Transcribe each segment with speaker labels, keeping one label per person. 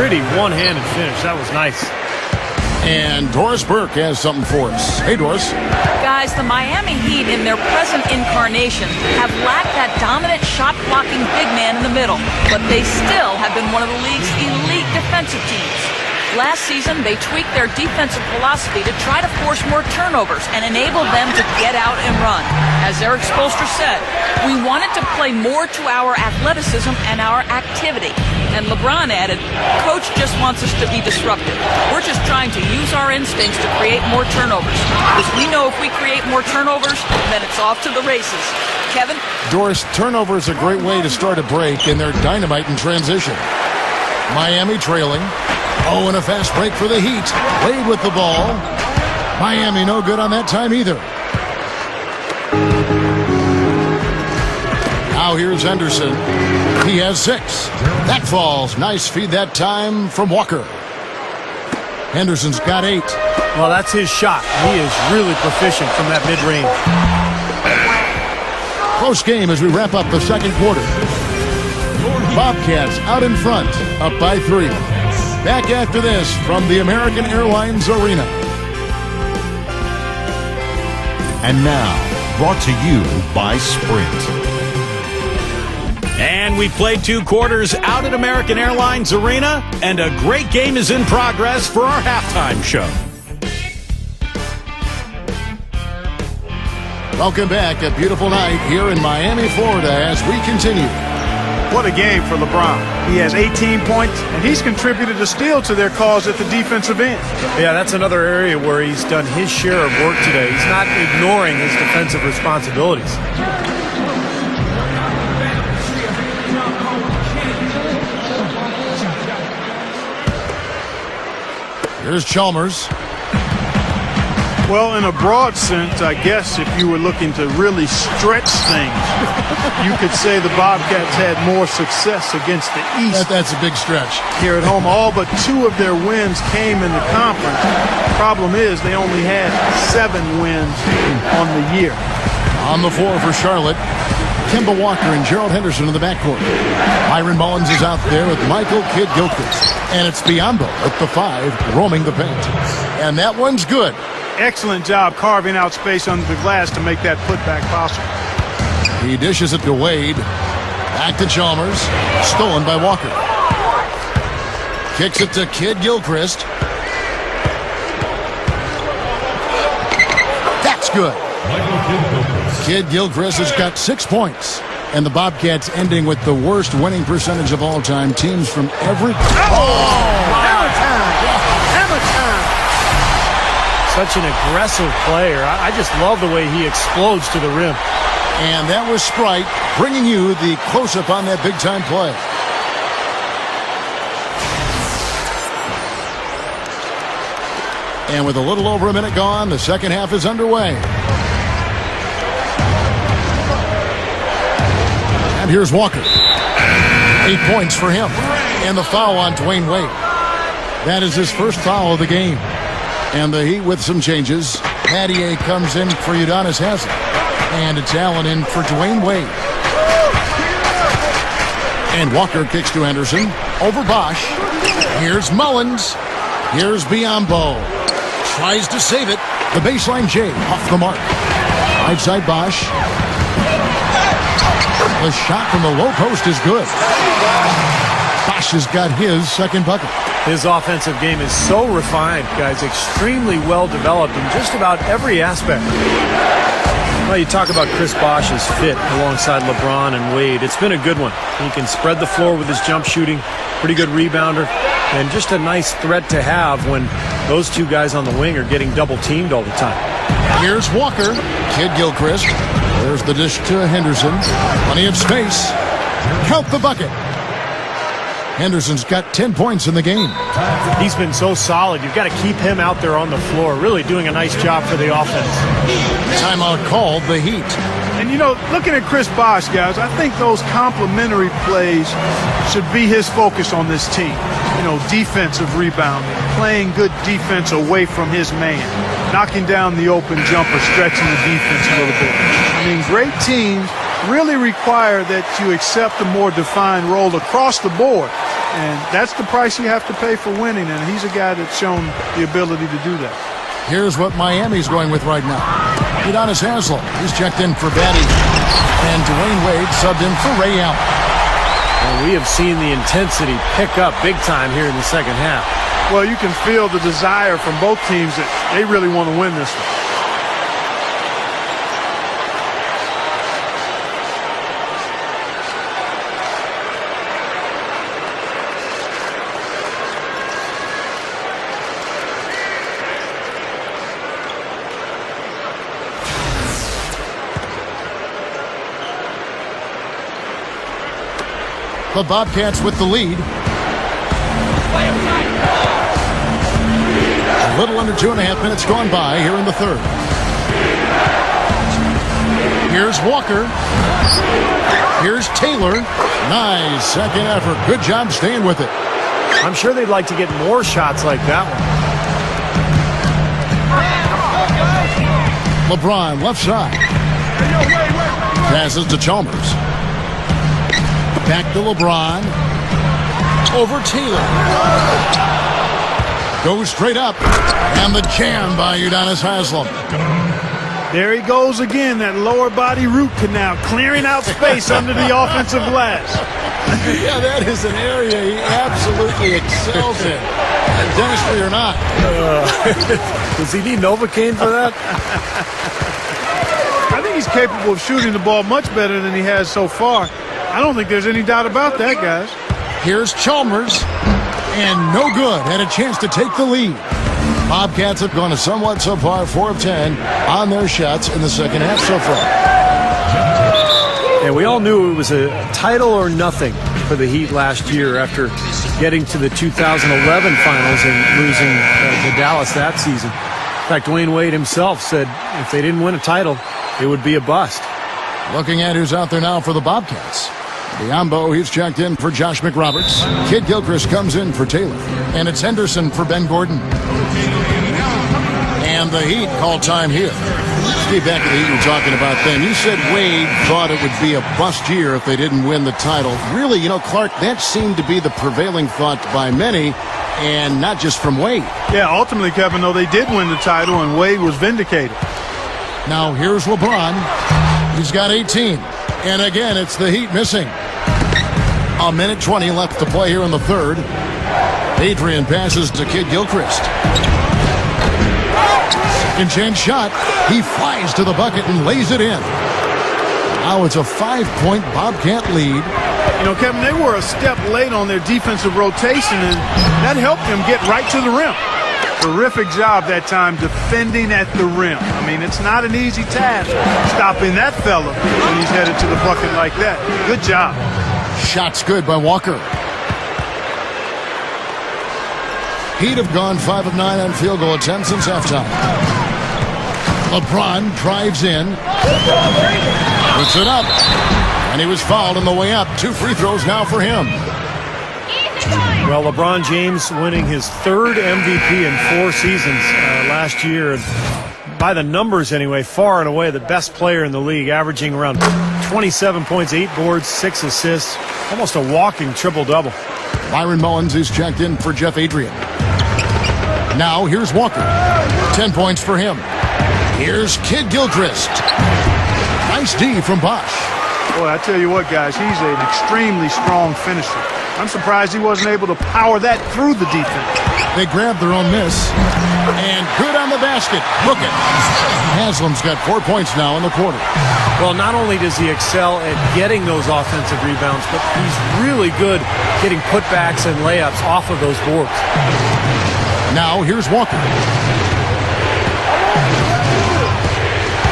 Speaker 1: Pretty one-handed finish. That was nice.
Speaker 2: And Doris Burke has something for us. Hey, Doris.
Speaker 3: Guys, the Miami Heat in their present incarnation have lacked that dominant shot-blocking big man in the middle, but they still have been one of the league's elite defensive teams. Last season, they tweaked their defensive philosophy to try to force more turnovers and enable them to get out and run. As Eric Spoelstra said, we wanted to play more to our athleticism and our activity. And LeBron added, Coach just wants us to be disruptive. We're just trying to use our instincts to create more turnovers. Because we know if we create more turnovers, then it's off to the races. Kevin?
Speaker 2: Doris, turnover is a great way to start a break, and they're dynamite in transition. Miami trailing. Oh, and a fast break for the Heat. Wade with the ball. Miami no good on that time either. Now here's Henderson. He has 6. That falls. Nice feed that time from Walker. Henderson's got 8.
Speaker 1: Well, that's his shot. He is really proficient from that mid-range.
Speaker 2: Close game as we wrap up the second quarter. Bobcats out in front, up by 3. Back after this from the American Airlines Arena.
Speaker 4: And now, brought to you by Sprint.
Speaker 5: And we played 2 quarters out at American Airlines Arena, and a great game is in progress for our halftime show.
Speaker 2: Welcome back. A beautiful night here in Miami, Florida as we continue.
Speaker 6: What a game for LeBron. He has 18 points, and he's contributed a steal to their cause at the defensive end.
Speaker 1: Yeah, that's another area where he's done his share of work today. He's not ignoring his defensive responsibilities.
Speaker 2: Here's Chalmers.
Speaker 6: Well, in a broad sense, I guess if you were looking to really stretch things, you could say the Bobcats had more success against the East.
Speaker 2: That's a big stretch.
Speaker 6: Here at home, all but 2 of their wins came in the conference. Problem is, they only had 7 wins on the year.
Speaker 2: On the floor for Charlotte, Kemba Walker and Gerald Henderson in the backcourt. Byron Mullins is out there with Michael Kidd-Gilchrist. And it's Biyombo at the 5, roaming the paint. And that one's good.
Speaker 6: Excellent job carving out space under the glass to make that putback possible.
Speaker 2: He dishes it to Wade. Back to Chalmers. Stolen by Walker. Kicks it to Kidd-Gilchrist. That's good. Kidd-Gilchrist has got 6 points. And the Bobcats ending with the worst winning percentage of all time. Teams from every...
Speaker 6: Hammer time! Hammer time!
Speaker 1: Such an aggressive player. I just love the way he explodes to the rim.
Speaker 2: And that was Sprite bringing you the close-up on that big-time play. And with a little over a minute gone, the second half is underway. And here's Walker. 8 points for him. And the foul on Dwayne Wade. That is his first foul of the game. And the Heat with some changes. Pattier comes in for Udonis Haslem. And it's Allen in for Dwayne Wade. And Walker kicks to Henderson. Over Bosch. Here's Mullins. Here's Biyombo. Tries to save it. The baseline J off the mark. Right side Bosch. The shot from the low post is good. Bosch has got his second bucket.
Speaker 1: His offensive game is so refined, guys. Extremely well developed in just about every aspect. Well, you talk about Chris Bosch's fit alongside LeBron and Wade. It's been a good one. He can spread the floor with his jump shooting. Pretty good rebounder. And just a nice threat to have when those 2 guys on the wing are getting double teamed all the time.
Speaker 2: Here's Walker. Kidd-Gilchrist. There's the dish to Henderson. Plenty of space. Count the bucket. Henderson's got 10 points in the game.
Speaker 1: He's been so solid. You've got to keep him out there on the floor. Really doing a nice job for the offense.
Speaker 2: Timeout called, the Heat.
Speaker 6: And, you know, looking at Chris Bosh, guys, I think those complimentary plays should be his focus on this team. You know, defensive rebounding, playing good defense away from his man, knocking down the open jumper, stretching the defense a little bit. I mean, great teams really require that you accept a more defined role across the board. And that's the price you have to pay for winning, and he's a guy that's shown the ability to do that.
Speaker 2: Here's what Miami's going with right now. Udonis Haslem, he's checked in for Batty. And Dwayne Wade subbed in for Ray Allen.
Speaker 1: And we have seen the intensity pick up big time here in the second half.
Speaker 6: Well, you can feel the desire from both teams that they really want to win this one.
Speaker 2: The Bobcats with the lead. A little under 2.5 minutes gone by here in the third. Here's Walker. Here's Taylor. Nice second effort. Good job staying with it.
Speaker 1: I'm sure they'd like to get more shots like that one.
Speaker 2: LeBron left side. Passes to Chalmers. Back to LeBron. Over Taylor. Goes straight up. And the jam by Udonis Haslem.
Speaker 6: There he goes again, that lower body root canal, clearing out space under the offensive glass.
Speaker 2: Yeah, that is an area he absolutely excels in. Dentistry or not.
Speaker 1: Does he need Novocaine for that?
Speaker 6: I think he's capable of shooting the ball much better than he has so far. I don't think there's any doubt about that, guys.
Speaker 2: Here's Chalmers. And no good. Had a chance to take the lead. Bobcats have gone a somewhat subpar 4 of 10 on their shots in the second half so far.
Speaker 1: And we all knew it was a title or nothing for the Heat last year after getting to the 2011 finals and losing to Dallas that season. In fact, Dwayne Wade himself said if they didn't win a title, it would be a bust.
Speaker 2: Looking at who's out there now for the Bobcats. Biombo, he's checked in for Josh McRoberts. Kid Gilchrist comes in for Taylor. And it's Henderson for Ben Gordon. And the Heat call time here. Steve, back at the Heat, you were talking about then. You said Wade thought it would be a bust year if they didn't win the title. Really, you know, Clark, that seemed to be the prevailing thought by many, and not just from Wade.
Speaker 6: Yeah, ultimately, Kevin, though, they did win the title, and Wade was vindicated.
Speaker 2: Now, here's LeBron. He's got 18. And again, it's the Heat missing. 1:20 left to play here in the third. Adrian passes to Kid Gilchrist. Second chance shot. He flies to the bucket and lays it in. Now it's a 5-point Bobcat lead.
Speaker 6: You know, Kevin, they were a step late on their defensive rotation, and that helped them get right to the rim. Terrific job that time defending at the rim. I mean, it's not an easy task stopping that fella when he's headed to the bucket like that. Good job.
Speaker 2: Shots good by Walker. Heat have gone 5 of 9 on field goal attempts since halftime. LeBron drives in. Puts it up. And he was fouled on the way up. 2 free throws now for him.
Speaker 1: Well, LeBron James winning his 3rd MVP in 4 seasons last year. By the numbers anyway, far and away the best player in the league, averaging around 27 points, 8 boards, 6 assists. Almost a walking triple-double.
Speaker 2: Byron Mullins is checked in for Jeff Adrian. Now here's Walker. 10 points for him. Here's Kid Gilchrist. Nice D from Bosch.
Speaker 6: Boy, I tell you what, guys, he's an extremely strong finisher. I'm surprised he wasn't able to power that through the defense.
Speaker 2: They grabbed their own miss. And good on the basket. Look it. Haslam's got 4 points now in the quarter.
Speaker 1: Well, not only does he excel at getting those offensive rebounds, but he's really good getting putbacks and layups off of those boards.
Speaker 2: Now here's Walker.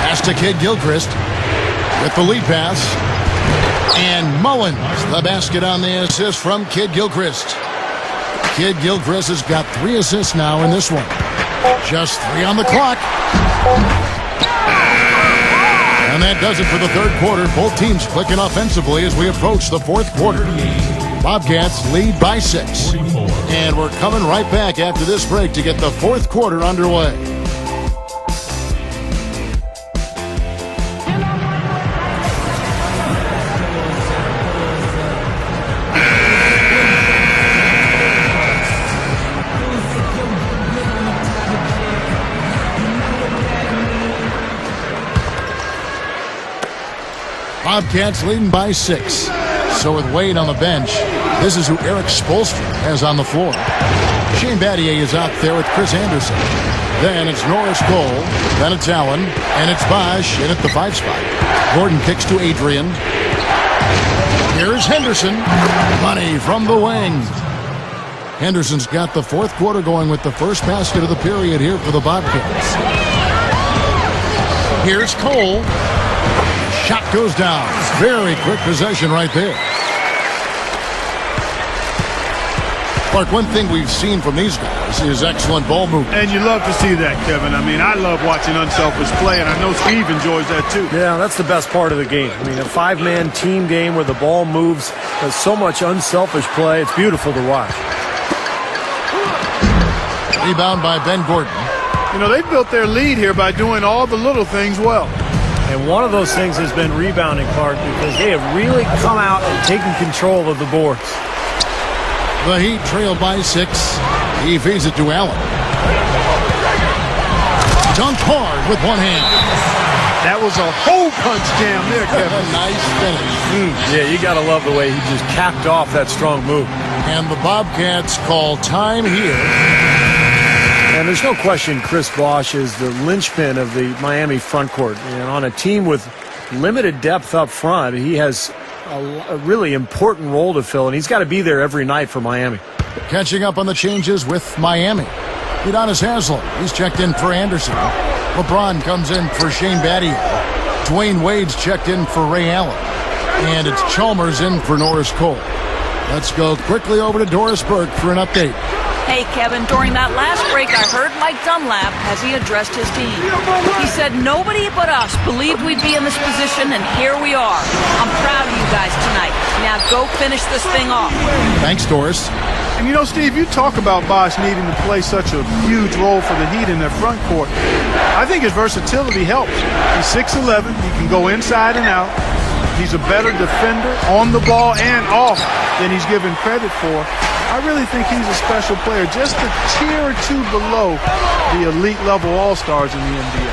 Speaker 2: Pass to Kid Gilchrist with the lead pass. And Mullins, the basket on the assist from Kid Gilchrist. Kid Gilchrist has got 3 assists now in this one. Just 3 on the clock. And that does it for the third quarter. Both teams clicking offensively as we approach the fourth quarter. Bobcats lead by 6. And we're coming right back after this break to get the fourth quarter underway. Bobcats leading by 6. So with Wade on the bench, this is who Eric Spoelstra has on the floor. Shane Battier is out there with Chris Anderson. Then it's Norris Cole. Then it's Allen. And it's Bosch in at the 5 spot. Gordon kicks to Adrian. Here's Henderson. Money from the wing. Henderson's got the fourth quarter going with the first basket of the period here for the Bobcats. Here's Cole. Shot goes down. Very quick possession right there. Clark, one thing we've seen from these guys is excellent ball movement.
Speaker 6: And you love to see that, Kevin. I mean, I love watching unselfish play, and I know Steve enjoys that too.
Speaker 1: Yeah, that's the best part of the game. I mean, a 5-man team game where the ball moves. There's so much unselfish play. It's beautiful to watch.
Speaker 2: Rebound by Ben Gordon.
Speaker 6: You know, they built their lead here by doing all the little things well.
Speaker 1: And one of those things has been rebounding, Clark, because they have really come out and taken control of the boards.
Speaker 2: The Heat trail by 6. He feeds it to Allen. Dunked hard with one hand.
Speaker 6: That was a hole punch jam there, Kevin.
Speaker 2: Nice finish.
Speaker 1: Yeah, you got to love the way he just capped off that strong move.
Speaker 2: And the Bobcats call time here.
Speaker 1: And there's no question Chris Bosh is the linchpin of the Miami front court. And on a team with limited depth up front, he has a really important role to fill, and he's got to be there every night for Miami.
Speaker 2: Catching up on the changes with Miami. Udonis Haslem, he's checked in for Anderson. LeBron comes in for Shane Battier. Dwayne Wade's checked in for Ray Allen. And it's Chalmers in for Norris Cole. Let's go quickly over to Doris Burke for an update.
Speaker 3: Hey, Kevin, during that last break, I heard Mike Dunlap as he addressed his team. He said nobody but us believed we'd be in this position, and here we are. I'm proud of you guys tonight. Now go finish this thing off.
Speaker 2: Thanks, Doris.
Speaker 6: And you know, Steve, you talk about Bosh needing to play such a huge role for the Heat in their front court. I think his versatility helps. He's 6'11". He can go inside and out. He's a better defender on the ball and off than he's given credit for. I really think he's a special player, just a tier or two below the elite-level all-stars in the NBA.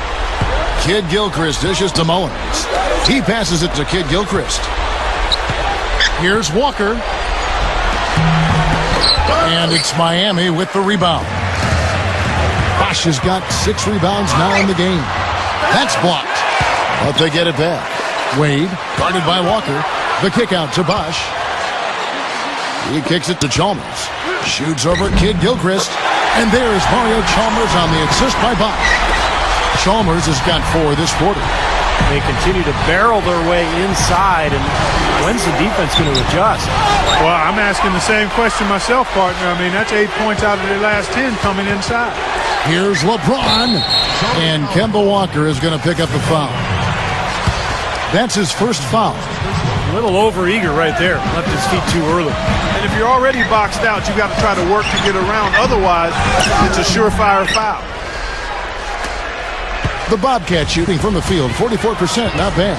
Speaker 2: Kid Gilchrist dishes to Mullins. He passes it to Kid Gilchrist. Here's Walker. And it's Miami with the rebound. Bosh has got 6 rebounds now in the game. That's blocked, but they get it back. Wade, guarded by Walker. The kick out to Bosh. He kicks it to Chalmers. Shoots over Kid Gilchrist. And there is Mario Chalmers on the assist by Bosh. Chalmers has got 4 this quarter.
Speaker 1: They continue to barrel their way inside, and when's the defense going to adjust?
Speaker 6: Well, I'm asking the same question myself, partner. I mean, that's 8 points out of their last 10 coming inside.
Speaker 2: Here's LeBron. And Kemba Walker is going to pick up the foul. That's his first foul.
Speaker 1: A little overeager right there. Left his feet too early.
Speaker 6: And if you're already boxed out, you got to try to work to get around. Otherwise, it's a surefire foul.
Speaker 2: The Bobcat shooting from the field, 44%, not bad.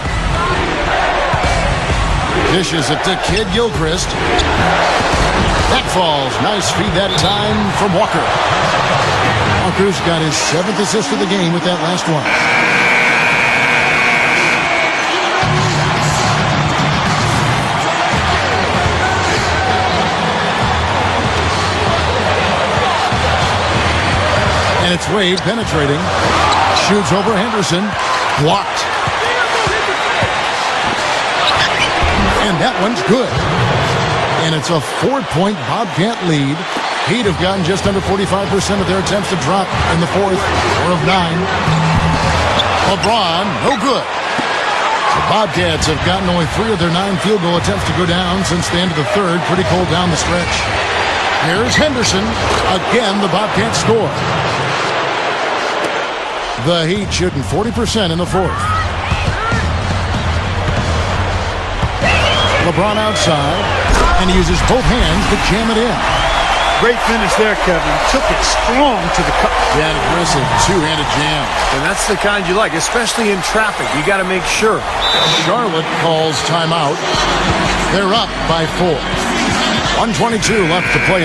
Speaker 2: Dishes it to Kid Gilchrist. That falls. Nice feed that time from Walker. Walker's got his 7th assist of the game with that last one. And it's Wade penetrating. Shoots over Henderson. Blocked. And that one's good. And it's a 4-point Bobcat lead. Heat have gotten just under 45% of their attempts to drop in the 4th, 4 of 9. LeBron, no good. The Bobcats have gotten only 3 of their 9 field goal attempts to go down since the end of the 3rd. Pretty cold down the stretch. Here's Henderson. Again, the Bobcats score. The Heat shooting 40% in the 4th. LeBron outside, and he uses both hands to jam it in.
Speaker 6: Great finish there, Kevin. Took it strong to the cup.
Speaker 2: That aggressive two-handed jam.
Speaker 1: And that's the kind you like, especially in traffic. You got to make sure.
Speaker 2: Charlotte calls timeout. They're up by 4. 1:22 left to play.